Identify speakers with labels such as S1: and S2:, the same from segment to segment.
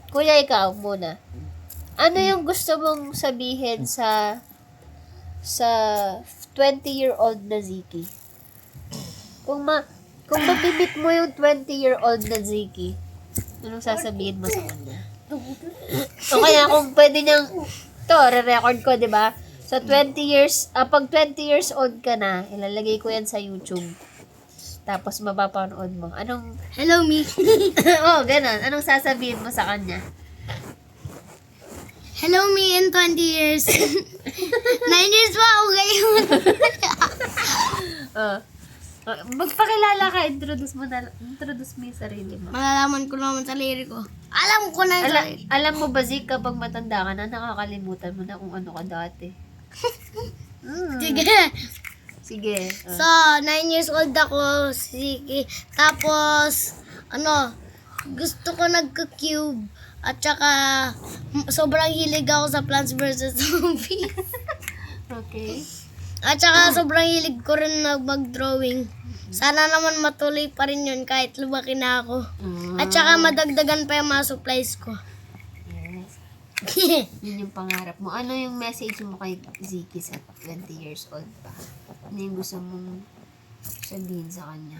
S1: Kuya, ikaw muna. Ano yung gusto mong sabihin sa 20-year-old na Ziki? Kung mabibit mo yung 20-year-old na Ziki, anong sasabihin mo sa kanya? O kaya kung pwede niyang, re-record ko, di ba? Sa 20 years, pag 20 years old ka na, ilalagay ko yan sa YouTube. Tapos mapapanood mo.
S2: Hello, me.
S1: Ganun. Anong sasabihin mo sa kanya?
S2: Hello, me in 20 years. 9 years pa ako ngayon.
S1: Magpakilala ka. Introduce mo yung sarili mo.
S2: Malalaman ko naman sa sarili ko. Alam ko na yung sarili.
S1: Alam mo ba, Zik, kapag matanda ka na, nakakalimutan mo na kung ano ka dati.
S2: Sige.
S1: Sige.
S2: So, 9 years old ako, Siki. Tapos, gusto ko nagka-cube. At saka, sobrang hilig ako sa Plants vs. Zombies.
S1: Okay.
S2: At saka, sobrang hilig ko rin mag-drawing. Sana naman matuloy pa rin yun kahit lumaki na ako. At saka, madagdagan pa yung mga supplies ko.
S1: Yes. Yun yung pangarap mo. Ano yung message mo kay Ziki sa 20 years old pa? Ano yung gusto mong sabihin sa kanya?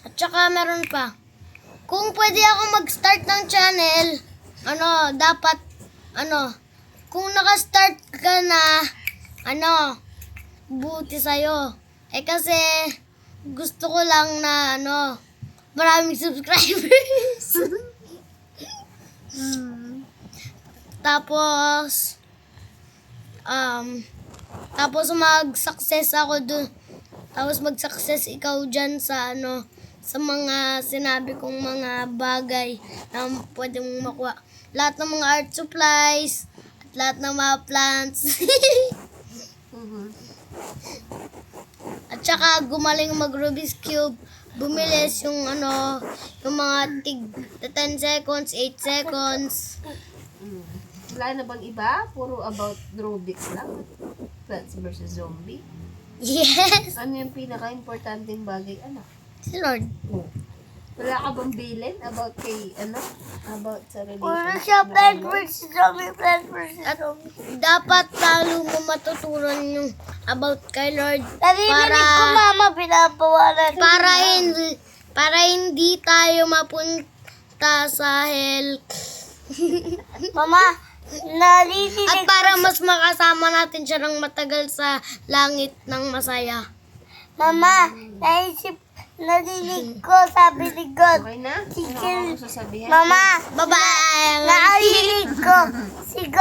S2: At saka, meron pa. Kung pwede ako mag-start ng channel, dapat, kung naka-start ka na, buti sa'yo. Kasi, gusto ko lang na, maraming subscribers. Tapos mag-success ako dun. Tapos mag-success ikaw dyan sa, sa mga sinabi kong mga bagay na pwede mong makuha. Lahat ng mga art supplies, at lahat ng mga plants. At saka gumaling mag-Rubik's Cube. Bumilis yung yung mga tig 10 seconds, 8 seconds.
S1: Wala na bang iba? Puro about Rubik's lang? Plants versus Zombie?
S2: Yes!
S1: Ano yung pinaka-importanting bagay, anak?
S2: Si Lord.
S1: Wala ka bang bilin about about sa relationship?
S2: siya, Plant vs. Zombie, Plant vs. Zombie. Dapat lalo mo matutunan yung about kay Lord. Narinig ko, Mama, pinapawalan. Para hindi tayo mapunta sa hell. Mama, narinig. At para mas makasama natin siya ng matagal sa langit ng masaya. Mama, narinig ko, sabi ni God.
S1: Okay na? Ano ako sasabihin?
S2: Mama, bye-bye. Narinig ko, si God.